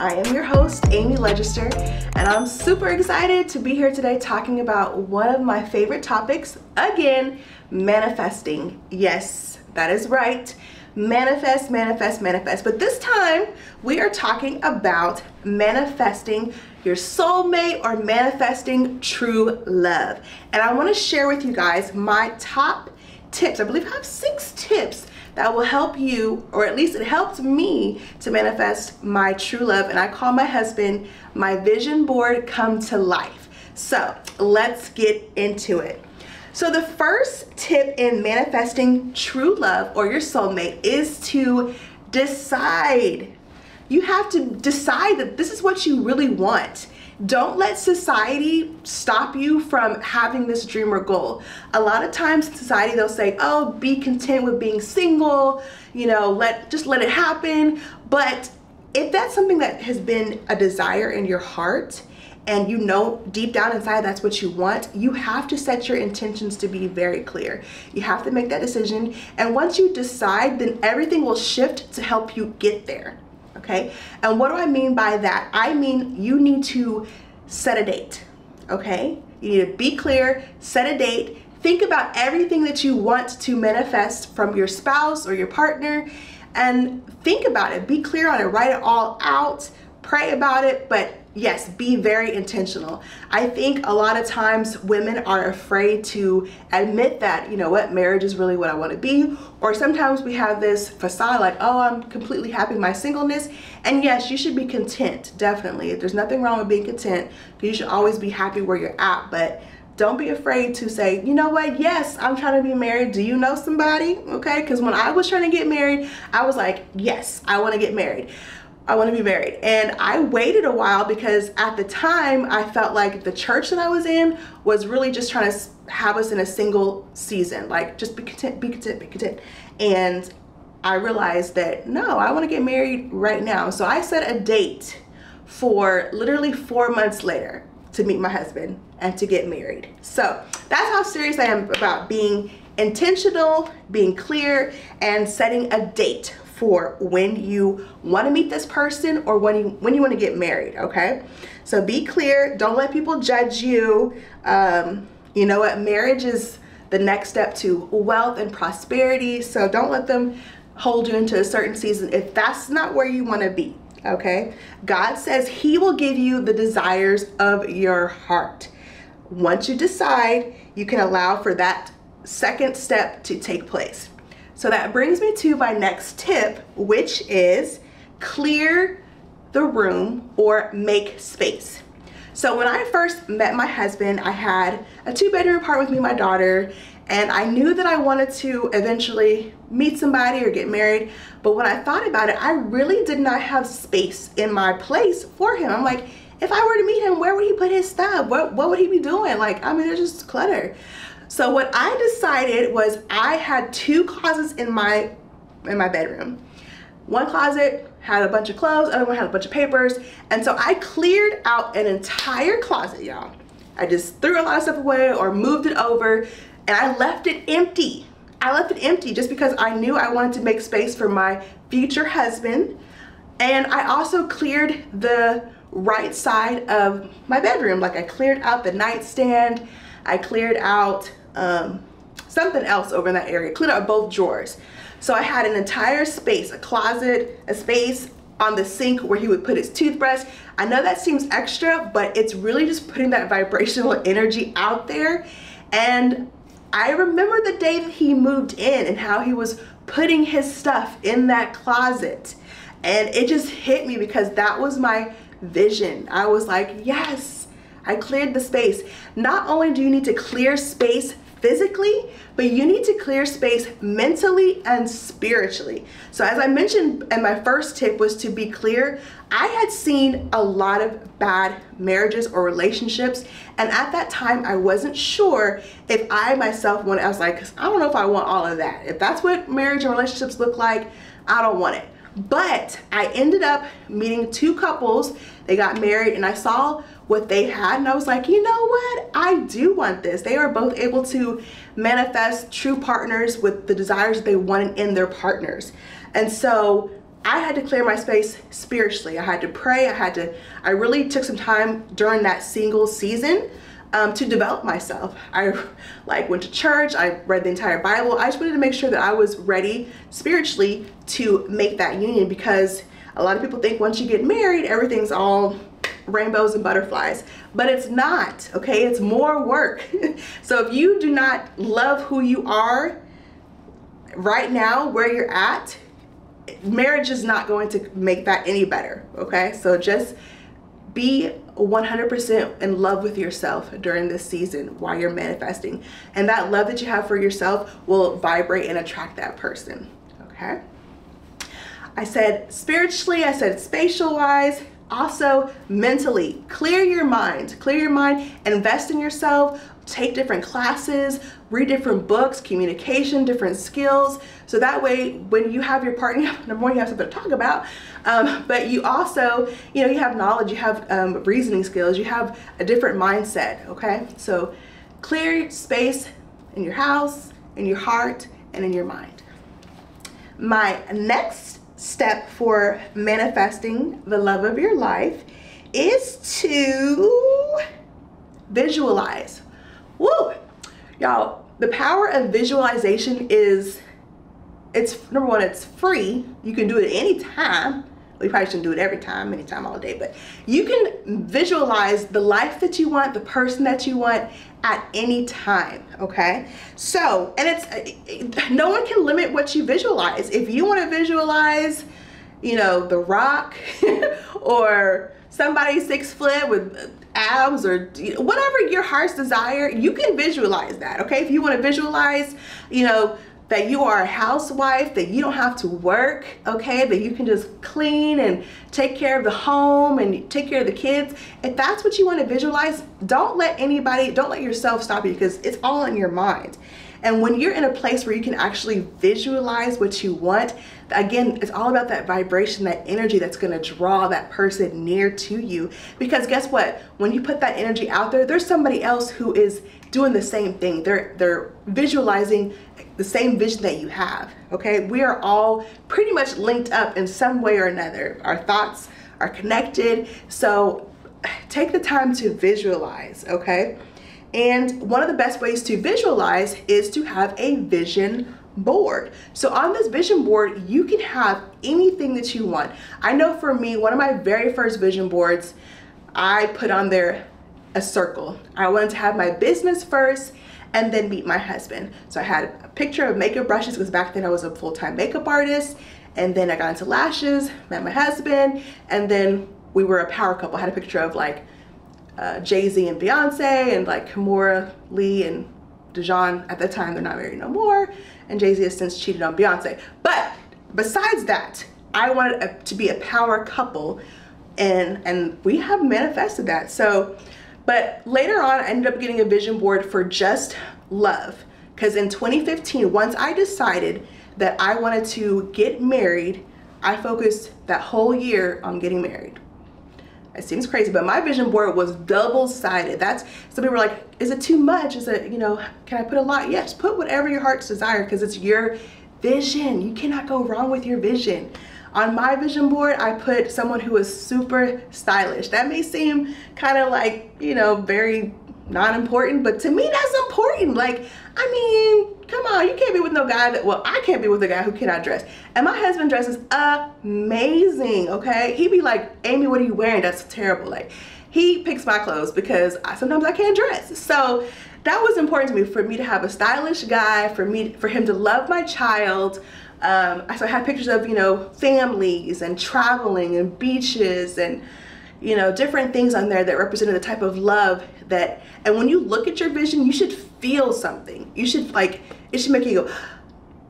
I am your host, Amy Ledgister, and I'm super excited to be here today talking about one of my favorite topics, again, manifesting. Yes, that is right. Manifest, manifest, manifest. But this time, we are talking about manifesting your soulmate or manifesting true love. And I want to share with you guys my top tips. I believe I have 6 tips that will help you, or at least it helped me to manifest my true love. And I call my husband my vision board come to life. So let's get into it. So the first tip in manifesting true love or your soulmate is to decide. You have to decide that this is what you really want. Don't let society stop you from having this dream or goal. A lot of times society, they'll say, oh, be content with being single, you know, just let it happen. But if that's something that has been a desire in your heart, and you know deep down inside that's what you want, you have to set your intentions to be very clear. You have to make that decision. And once you decide, then everything will shift to help you get there. Okay? And what do I mean by that? I mean, you need to set a date. Okay? You need to be clear, set a date, think about everything that you want to manifest from your spouse or your partner, and think about it. Be clear on it, write it all out, pray about it, but yes, be very intentional. I think a lot of times women are afraid to admit that, you know what, marriage is really what I want to be. Or sometimes we have this facade like, oh, I'm completely happy in my singleness. And yes, you should be content, definitely. There's nothing wrong with being content, because you should always be happy where you're at. But don't be afraid to say, you know what, yes, I'm trying to be married. Do you know somebody? Okay, because when I was trying to get married, I was like, yes, I want to get married. I want to be married. And I waited a while because at the time I felt like the church that I was in was really just trying to have us in a single season, like just be content, be content, be content. And I realized that no, I want to get married right now. So I set a date for literally 4 months later to meet my husband and to get married. So that's how serious I am about being intentional, being clear, and setting a date for when you want to meet this person or when you want to get married. Okay, so be clear. Don't let people judge you. You know what, marriage is the next step to wealth and prosperity, so don't let them hold you into a certain season if that's not where you want to be. Okay, God says he will give you the desires of your heart. Once you decide, you can allow for that second step to take place. So that brings me to my next tip, which is clear the room or make space. So when I first met my husband, I had a 2-bedroom apartment with me and my daughter, and I knew that I wanted to eventually meet somebody or get married. But when I thought about it, I really did not have space in my place for him. I'm like, if I were to meet him, where would he put his stuff? What would he be doing? Like, I mean, it's just clutter. So what I decided was I had 2 closets in my bedroom. One closet had a bunch of clothes, other one had a bunch of papers. And so I cleared out an entire closet, y'all. I just threw a lot of stuff away or moved it over, and I left it empty. I left it empty just because I knew I wanted to make space for my future husband. And I also cleared the right side of my bedroom. Like, I cleared out the nightstand, I cleared out something else over in that area, cleared out both drawers. So I had an entire space, a closet, a space on the sink where he would put his toothbrush. I know that seems extra, but it's really just putting that vibrational energy out there. And I remember the day that he moved in and how he was putting his stuff in that closet. And it just hit me because that was my vision. I was like, yes, I cleared the space. Not only do you need to clear space physically, but you need to clear space mentally and spiritually. So as I mentioned, and my first tip was to be clear, I had seen a lot of bad marriages or relationships, and at that time I wasn't sure if I myself wanted. I was like, I don't know if I want all of that. If that's what marriage and relationships look like, I don't want it. But I ended up meeting 2 couples. They got married and I saw what they had and I was like, you know what? I do want this. They are both able to manifest true partners with the desires they wanted in their partners. And so I had to clear my space spiritually. I had to pray. I really took some time during that single season to develop myself. I went to church. I read the entire Bible. I just wanted to make sure that I was ready spiritually to make that union, because a lot of people think once you get married, everything's all rainbows and butterflies, but it's not, okay? It's more work. So if you do not love who you are right now, where you're at, marriage is not going to make that any better, okay? So just be 100% in love with yourself during this season while you're manifesting. And that love that you have for yourself will vibrate and attract that person, okay? I said spiritually, I said spatial wise, also mentally. Clear your mind, invest in yourself, take different classes, read different books, communication, different skills. So that way, when you have your partner, number one, you have something to talk about, but you also, you have knowledge, you have reasoning skills, you have a different mindset, okay? So clear space in your house, in your heart, and in your mind. My next step for manifesting the love of your life is to visualize. Woo! Y'all, the power of visualization is, number one, it's free. You can do it anytime. Well, you probably shouldn't do it every time, anytime, all day, but you can visualize the life that you want, the person that you want at any time, okay? So, and no one can limit what you visualize. If you want to visualize, The Rock or somebody 6 foot with abs or whatever your heart's desire, you can visualize that, okay? If you want to visualize, that you are a housewife, that you don't have to work, okay? That you can just clean and take care of the home and take care of the kids. If that's what you want to visualize, don't let yourself stop you, because it's all in your mind. And when you're in a place where you can actually visualize what you want, again, it's all about that vibration, that energy that's going to draw that person near to you. Because guess what? When you put that energy out there, there's somebody else who is doing the same thing. They're visualizing the same vision that you have, okay? We are all pretty much linked up in some way or another. Our thoughts are connected. So take the time to visualize, okay? And one of the best ways to visualize is to have a vision board. So on this vision board, you can have anything that you want. I know for me, one of my very first vision boards, I put on there a circle. I wanted to have my business first and then meet my husband. So I had a picture of makeup brushes, because back then I was a full-time makeup artist. And then I got into lashes, met my husband, and then we were a power couple. I had a picture of Jay-Z and Beyonce, and Kimora Lee and Dijon. At the time, they're not married no more, and Jay-Z has since cheated on Beyonce. But besides that, I wanted to be a power couple, and we have manifested that. So, but later on, I ended up getting a vision board for just love, because in 2015, once I decided that I wanted to get married, I focused that whole year on getting married. It seems crazy, but my vision board was double-sided. Some people were like, is it too much? Is it, can I put a lot? Yes, put whatever your heart's desire, because it's your vision. You cannot go wrong with your vision. On my vision board, I put someone who is super stylish. That may seem kind of very not important, but to me, that's important. Come on, you can't be with no guy I can't be with a guy who cannot dress. And my husband dresses amazing, okay? He'd be like, Amy, what are you wearing? That's terrible. He picks my clothes because sometimes I can't dress. So that was important to me, for me to have a stylish guy, for him to love my child. So I had pictures of, families and traveling and beaches and, different things on there that represented the type of love and when you look at your vision, you should feel something. You should it should make you go,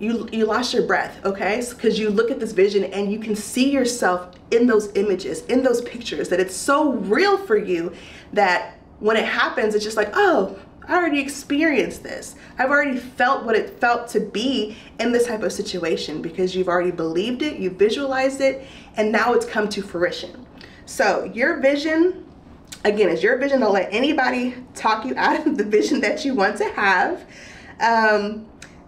you lost your breath, okay? Because you look at this vision and you can see yourself in those images, in those pictures, that it's so real for you that when it happens, it's just oh, I already experienced this. I've already felt what it felt to be in this type of situation, because you've already believed it, you visualized it, and now it's come to fruition. So your vision, again, is your vision. Don't let anybody talk you out of the vision that you want to have.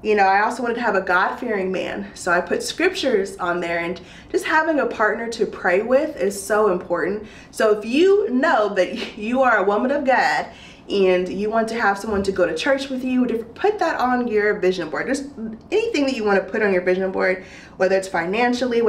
You know, I also wanted to have a God-fearing man, so I put scriptures on there, and just having a partner to pray with is so important. So if you know that you are a woman of God and you want to have someone to go to church with you, put that on your vision board. Just anything that you want to put on your vision board, whether it's financially,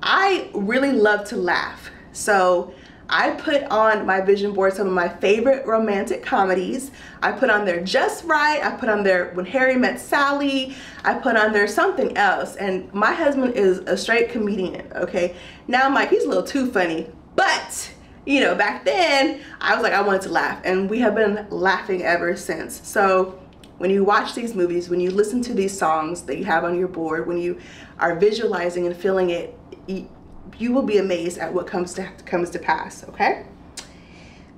I really love to laugh. So I put on my vision board some of my favorite romantic comedies. I put on there Just Right. I put on there When Harry Met Sally. I put on there something else. And my husband is a straight comedian, okay? Now I'm like, he's a little too funny. But, you know, back then, I was like, I wanted to laugh. And we have been laughing ever since. So when you watch these movies, when you listen to these songs that you have on your board, when you are visualizing and feeling it, you will be amazed at what comes to pass, okay?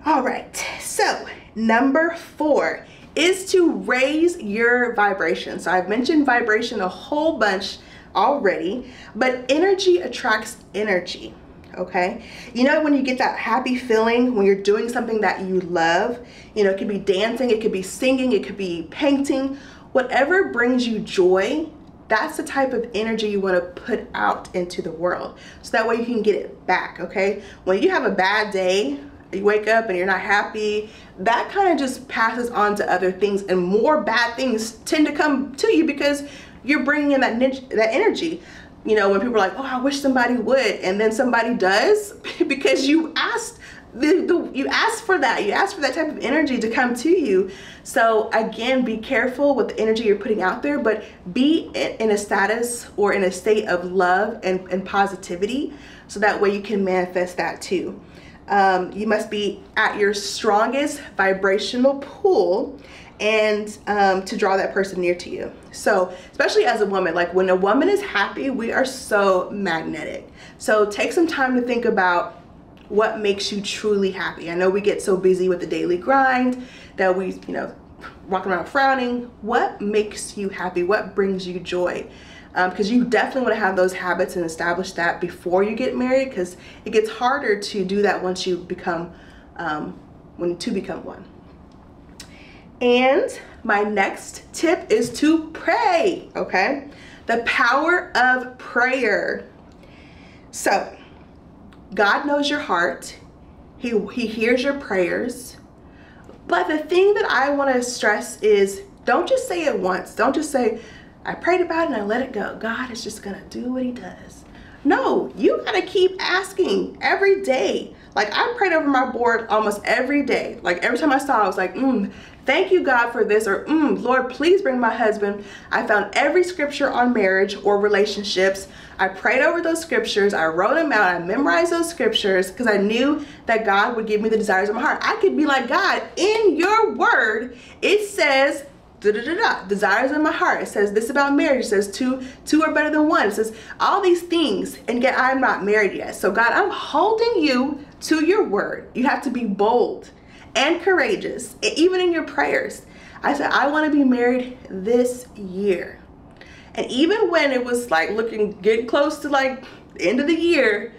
All right, so number 4 is to raise your vibration. So I've mentioned vibration a whole bunch already, but energy attracts energy, okay? You know, when you get that happy feeling when you're doing something that you love, you know, it could be dancing, it could be singing, it could be painting, whatever brings you joy, that's the type of energy you want to put out into the world. So that way you can get it back, okay? When you have a bad day, you wake up and you're not happy, that kind of just passes on to other things, and more bad things tend to come to you because you're bringing in that energy. You know, when people are like, oh, I wish somebody would, and then somebody does because you asked you asked for that. You asked for that type of energy to come to you. So again, be careful with the energy you're putting out there, but be in a status or in a state of love and positivity, so that way you can manifest that too. You must be at your strongest vibrational pull and to draw that person near to you. So especially as a woman, like when a woman is happy, we are so magnetic. So take some time to think about what makes you truly happy. I know we get so busy with the daily grind that we, you know, walk around frowning. What makes you happy? What brings you joy? Because you definitely want to have those habits and establish that before you get married, because it gets harder to do that once you become, when two become one. And my next tip is to pray, okay? The power of prayer. So, God knows your heart. He hears your prayers. But the thing that I want to stress is, don't just say it once. Don't just say, I prayed about it and I let it go. God is just going to do what he does. No, you got to keep asking every day. Like, I prayed over my board almost every day. Like, every time I saw it, I was like, thank you, God, for this, or Lord, please bring my husband. I found every scripture on marriage or relationships. I prayed over those scriptures. I wrote them out. I memorized those scriptures because I knew that God would give me the desires of my heart. I could be like, God, in your word, it says, desires in my heart. It says this about marriage. It says two are better than one. It says all these things, and yet I'm not married yet. So God, I'm holding you to your word. You have to be bold and courageous, even in your prayers. I said, I want to be married this year. And even when it was like getting close to like the end of the year,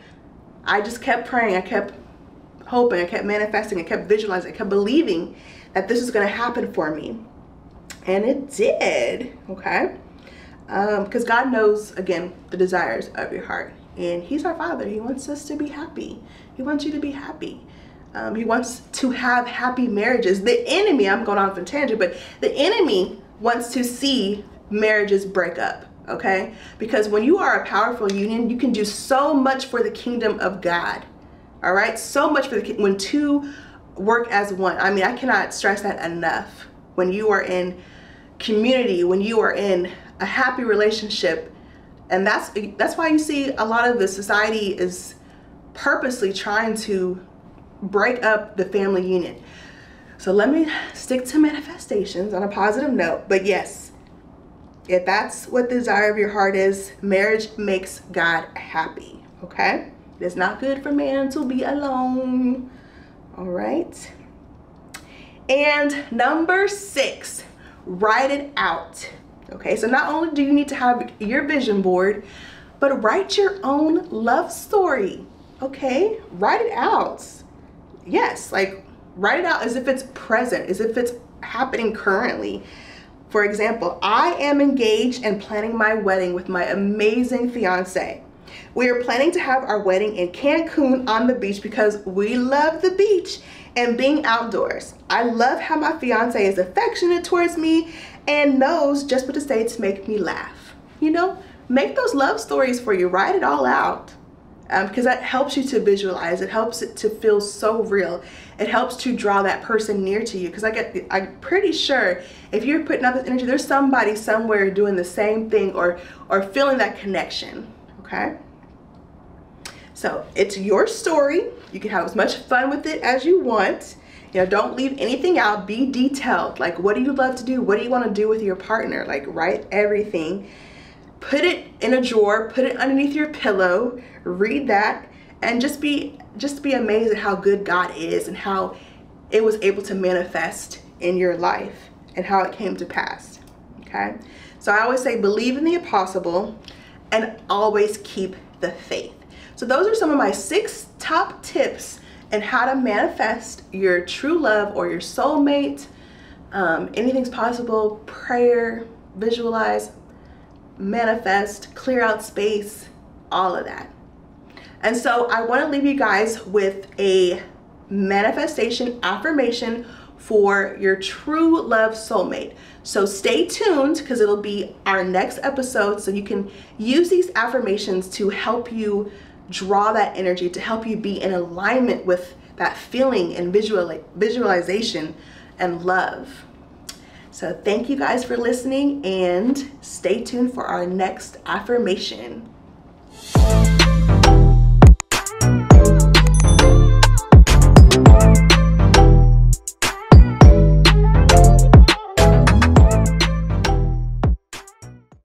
I just kept praying. I kept hoping. I kept manifesting. I kept visualizing. I kept believing that this was going to happen for me. And it did, okay? Because God knows, again, the desires of your heart. And he's our Father. He wants us to be happy. He wants you to be happy. He wants to have happy marriages. The enemy, I'm going off on a tangent, but the enemy wants to see marriages break up, okay? Because when you are a powerful union, you can do so much for the kingdom of God, all right? So much for when two work as one. I mean, I cannot stress that enough. When you are in community, when you are in a happy relationship, and that's why you see a lot of the society is purposely trying to break up the family union. So let me stick to manifestations on a positive note. But yes, if that's what the desire of your heart is, marriage makes God happy, okay? It's not good for man to be alone, all right? And number 6, write it out. Okay, so not only do you need to have your vision board, but write your own love story. Okay, write it out. Yes, like write it out as if it's present, as if it's happening currently. For example, I am engaged and planning my wedding with my amazing fiance. We are planning to have our wedding in Cancun on the beach because we love the beach and being outdoors. I love how my fiance is affectionate towards me and knows just what to say to make me laugh. You know, make those love stories for you, write it all out. Because that helps you to visualize. It helps it to feel so real. It helps to draw that person near to you. Because I'm pretty sure if you're putting out this energy, there's somebody somewhere doing the same thing or feeling that connection. Okay. So it's your story. You can have as much fun with it as you want. You know, don't leave anything out. Be detailed. Like, what do you love to do? What do you want to do with your partner? Like, write everything. Put it in a drawer, put it underneath your pillow, read that, and just be amazed at how good God is and how it was able to manifest in your life and how it came to pass. Okay? So I always say believe in the impossible and always keep the faith. So those are some of my 6 top tips on how to manifest your true love or your soulmate. Anything's possible. Prayer, visualize, manifest, clear out space, all of that. And so I want to leave you guys with a manifestation affirmation for your true love soulmate. So stay tuned because it'll be our next episode, so you can use these affirmations to help you draw that energy, to help you be in alignment with that feeling and visualization and love. So thank you guys for listening and stay tuned for our next affirmation.